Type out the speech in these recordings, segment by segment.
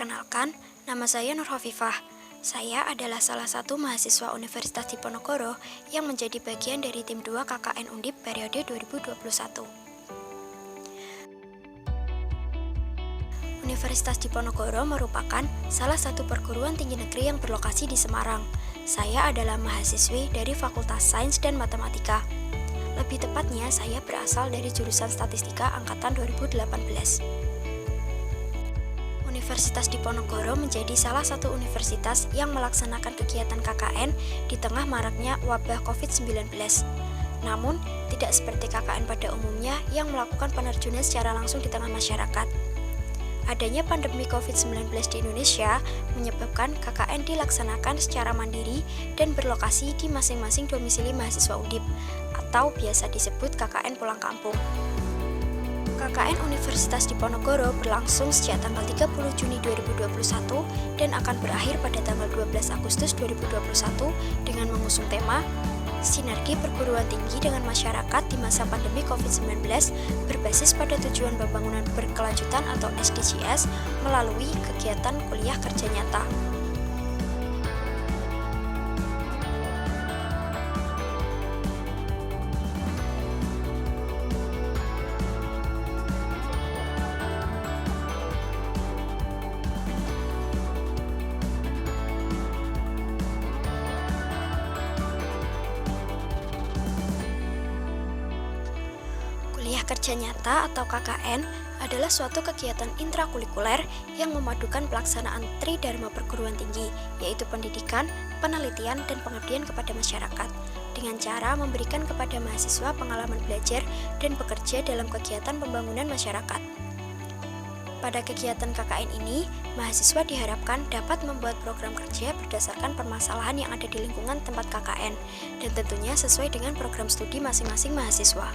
Perkenalkan, nama saya Nur Hovifah. Saya adalah salah satu mahasiswa Universitas Diponegoro yang menjadi bagian dari tim 2 KKN Undip periode 2021. Universitas Diponegoro merupakan salah satu perguruan tinggi negeri yang berlokasi di Semarang. Saya adalah mahasiswi dari Fakultas Sains dan Matematika. Lebih tepatnya, saya berasal dari jurusan Statistika angkatan 2018. Universitas Diponegoro menjadi salah satu universitas yang melaksanakan kegiatan KKN di tengah maraknya wabah COVID-19. Namun, tidak seperti KKN pada umumnya yang melakukan penerjunan secara langsung di tengah masyarakat. Adanya pandemi COVID-19 di Indonesia menyebabkan KKN dilaksanakan secara mandiri dan berlokasi di masing-masing domisili mahasiswa Undip, atau biasa disebut KKN pulang kampung. KKN Universitas Diponegoro berlangsung sejak tanggal 30 Juni 2021 dan akan berakhir pada tanggal 12 Agustus 2021 dengan mengusung tema Sinergi Perguruan Tinggi dengan Masyarakat di Masa Pandemi COVID-19 berbasis pada tujuan pembangunan berkelanjutan atau SDGs melalui kegiatan kuliah kerja nyata. Kuliah kerja nyata atau KKN adalah suatu kegiatan intrakurikuler yang memadukan pelaksanaan tridharma perguruan tinggi, yaitu pendidikan, penelitian, dan pengabdian kepada masyarakat, dengan cara memberikan kepada mahasiswa pengalaman belajar dan bekerja dalam kegiatan pembangunan masyarakat. Pada kegiatan KKN ini, mahasiswa diharapkan dapat membuat program kerja berdasarkan permasalahan yang ada di lingkungan tempat KKN, dan tentunya sesuai dengan program studi masing-masing mahasiswa.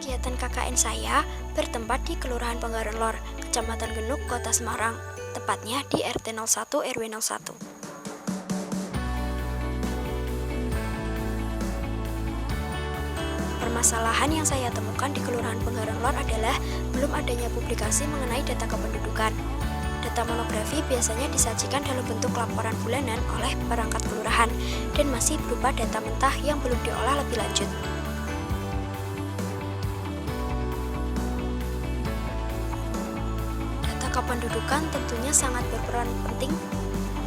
Kegiatan KKN saya bertempat di Kelurahan Penggaran Lor, Kecamatan Genuk, Kota Semarang, tepatnya di RT 01 RW 01. Permasalahan yang saya temukan di Kelurahan Penggaran Lor adalah belum adanya publikasi mengenai data kependudukan. Data monografi biasanya disajikan dalam bentuk laporan bulanan oleh perangkat kelurahan dan masih berupa data mentah yang belum diolah lebih lanjut. Kependudukan tentunya sangat berperan penting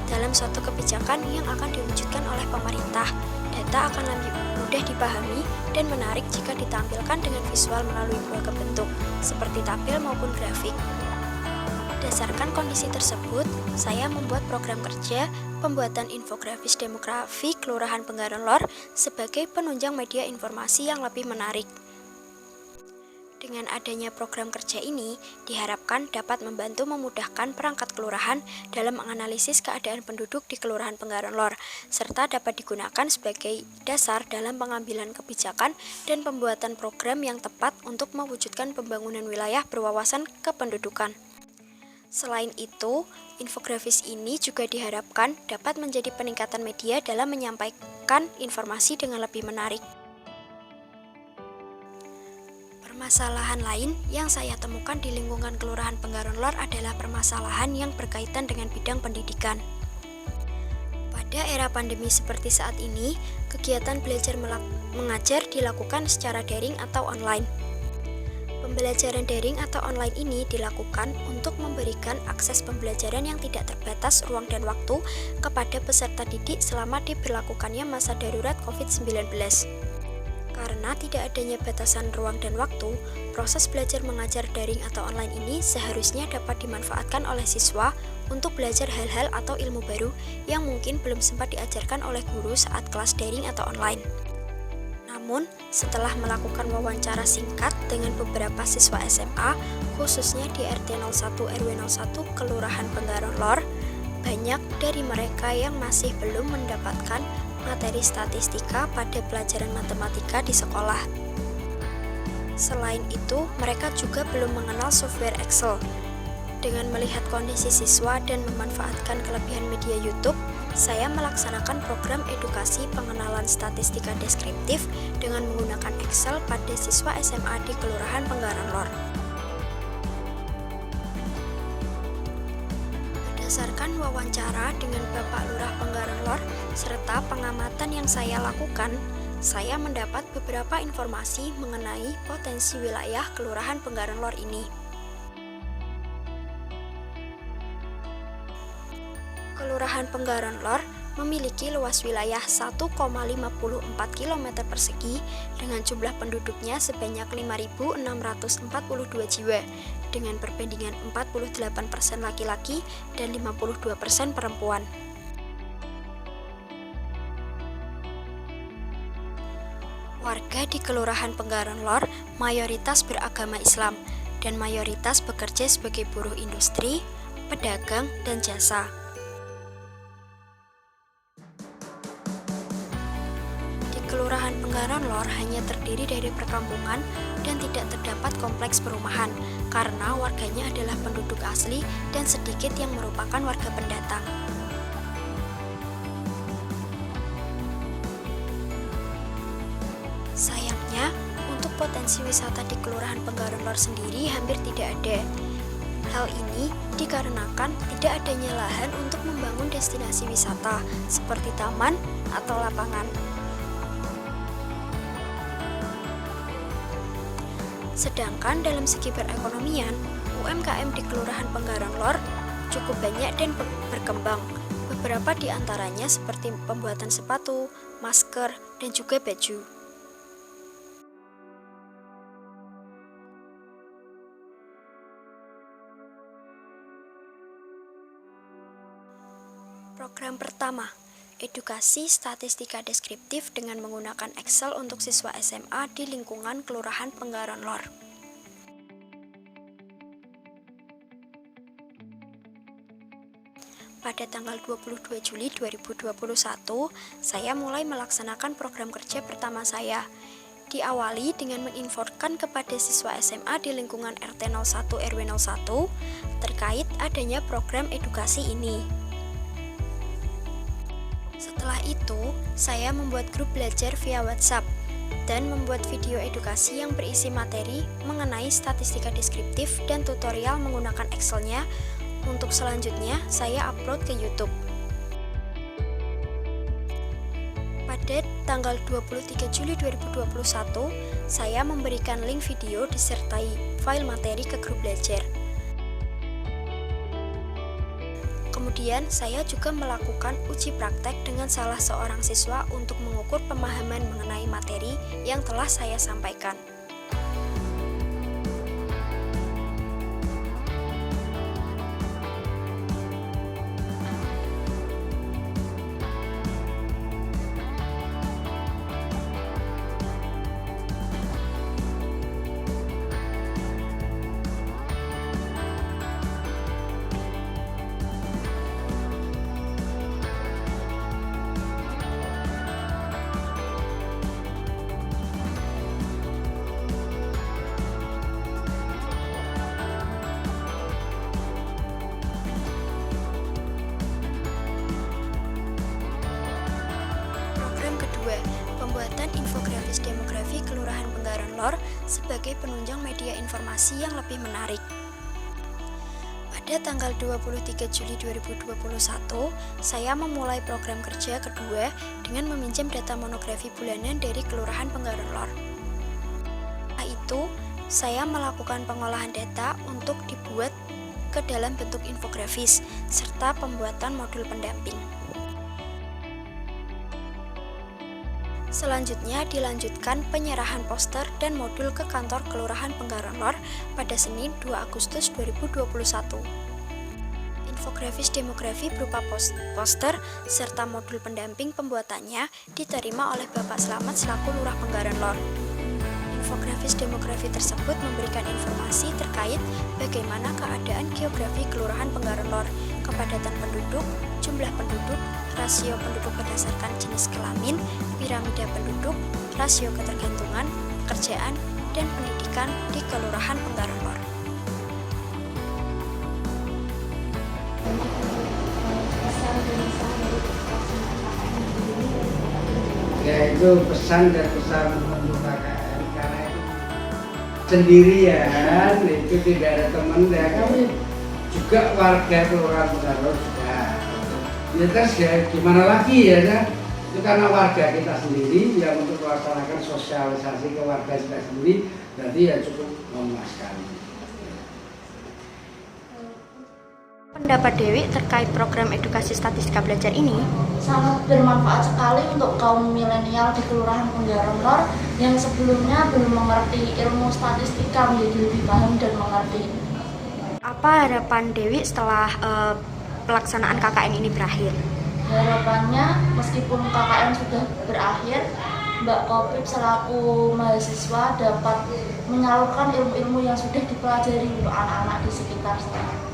dalam suatu kebijakan yang akan diwujudkan oleh pemerintah. Data akan lebih mudah dipahami dan menarik jika ditampilkan dengan visual melalui beragam bentuk, seperti tabel maupun grafik. Berdasarkan kondisi tersebut, saya membuat program kerja pembuatan infografis demografi Kelurahan Penggaran Lor sebagai penunjang media informasi yang lebih menarik. Dengan adanya program kerja ini, diharapkan dapat membantu memudahkan perangkat kelurahan dalam menganalisis keadaan penduduk di Kelurahan Penggaran Lor, serta dapat digunakan sebagai dasar dalam pengambilan kebijakan dan pembuatan program yang tepat untuk mewujudkan pembangunan wilayah berwawasan kependudukan. Selain itu, infografis ini juga diharapkan dapat menjadi peningkatan media dalam menyampaikan informasi dengan lebih menarik. Permasalahan lain yang saya temukan di lingkungan Kelurahan Penggaran Lor adalah permasalahan yang berkaitan dengan bidang pendidikan. Pada era pandemi seperti saat ini, kegiatan belajar mengajar dilakukan secara daring atau online. Pembelajaran daring atau online ini dilakukan untuk memberikan akses pembelajaran yang tidak terbatas ruang dan waktu kepada peserta didik selama diberlakukannya masa darurat COVID-19. Karena tidak adanya batasan ruang dan waktu, proses belajar mengajar daring atau online ini seharusnya dapat dimanfaatkan oleh siswa untuk belajar hal-hal atau ilmu baru yang mungkin belum sempat diajarkan oleh guru saat kelas daring atau online. Namun, setelah melakukan wawancara singkat dengan beberapa siswa SMA, khususnya di RT 01 RW 01 Kelurahan Penggaran Lor, banyak dari mereka yang masih belum mendapatkan materi statistika pada pelajaran matematika di sekolah. Selain itu, mereka juga belum mengenal software Excel. Dengan melihat kondisi siswa dan memanfaatkan kelebihan media YouTube, saya melaksanakan program edukasi pengenalan statistika deskriptif dengan menggunakan Excel pada siswa SMA di Kelurahan Penggaran Lor. Berdasarkan wawancara dengan Bapak Lurah Penggaran Lor serta pengamatan yang saya lakukan, saya mendapat beberapa informasi mengenai potensi wilayah Kelurahan Penggaran Lor ini. Kelurahan Penggaran Lor memiliki luas wilayah 1,54 km persegi dengan jumlah penduduknya sebanyak 5.642 jiwa dengan perbandingan 48% laki-laki dan 52% perempuan. Warga di Kelurahan Penggaran Lor mayoritas beragama Islam dan mayoritas bekerja sebagai buruh industri, pedagang, dan jasa. Kelurahan Penggaran Lor hanya terdiri dari perkampungan dan tidak terdapat kompleks perumahan karena warganya adalah penduduk asli dan sedikit yang merupakan warga pendatang. Sayangnya, untuk potensi wisata di Kelurahan Penggaran Lor sendiri hampir tidak ada. Hal ini dikarenakan tidak adanya lahan untuk membangun destinasi wisata seperti taman atau lapangan. Sedangkan dalam segi perekonomian, UMKM di Kelurahan Penggaran Lor cukup banyak dan berkembang. Beberapa di antaranya seperti pembuatan sepatu, masker, dan juga baju. Program pertama, edukasi statistika deskriptif dengan menggunakan Excel untuk siswa SMA di lingkungan Kelurahan Penggaran Lor. Pada tanggal 22 Juli 2021, saya mulai melaksanakan program kerja pertama saya. Diawali dengan menginfokan kepada siswa SMA di lingkungan RT 01 RW 01 terkait adanya program edukasi ini. Setelah itu, saya membuat grup belajar via WhatsApp dan membuat video edukasi yang berisi materi mengenai statistika deskriptif dan tutorial menggunakan Excel-nya. Untuk selanjutnya, saya upload ke YouTube. Pada tanggal 23 Juli 2021, saya memberikan link video disertai file materi ke grup belajar. Kemudian, saya juga melakukan uji praktek dengan salah seorang siswa untuk mengukur pemahaman mengenai materi yang telah saya sampaikan. Pembuatan infografis demografi Kelurahan Penggaran Lor sebagai penunjang media informasi yang lebih menarik. Pada tanggal 23 Juli 2021, saya memulai program kerja kedua dengan meminjam data monografi bulanan dari Kelurahan Penggaran Lor. Setelah itu, saya melakukan pengolahan data untuk dibuat ke dalam bentuk infografis serta pembuatan modul pendamping. Selanjutnya dilanjutkan penyerahan poster dan modul ke kantor Kelurahan Penggaran Lor pada Senin 2 Agustus 2021. Infografis demografi berupa poster serta modul pendamping pembuatannya diterima oleh Bapak Slamet selaku Lurah Penggaran Lor. Infografis demografi tersebut memberikan informasi terkait bagaimana keadaan geografi Kelurahan Penggaran Lor, kepadatan penduduk, jumlah penduduk, rasio penduduk berdasarkan jenis kelamin, piramida penduduk, rasio ketergantungan, pekerjaan, dan pendidikan di Kelurahan Penggaran Lor. Ya itu pesan dan pesan untuk KKN karena itu sendirian, itu tidak ada teman ya, kami juga warga Kelurahan Penggaro juga. Ya terus ya gimana lagi ya, itu karena warga kita sendiri yang untuk melaksanakan sosialisasi ke warga kita sendiri, berarti ya cukup memuaskan. Pendapat Dewi terkait program edukasi statistika belajar ini sangat bermanfaat sekali untuk kaum milenial di Kelurahan Penggaron Lor yang sebelumnya belum mengerti ilmu statistika menjadi lebih paham dan mengerti. Apa harapan Dewi setelah pelaksanaan KKN ini berakhir? Harapannya meskipun KKN sudah berakhir, Mbak Kopip selaku mahasiswa dapat menyalurkan ilmu-ilmu yang sudah dipelajari untuk anak-anak di sekitar sana.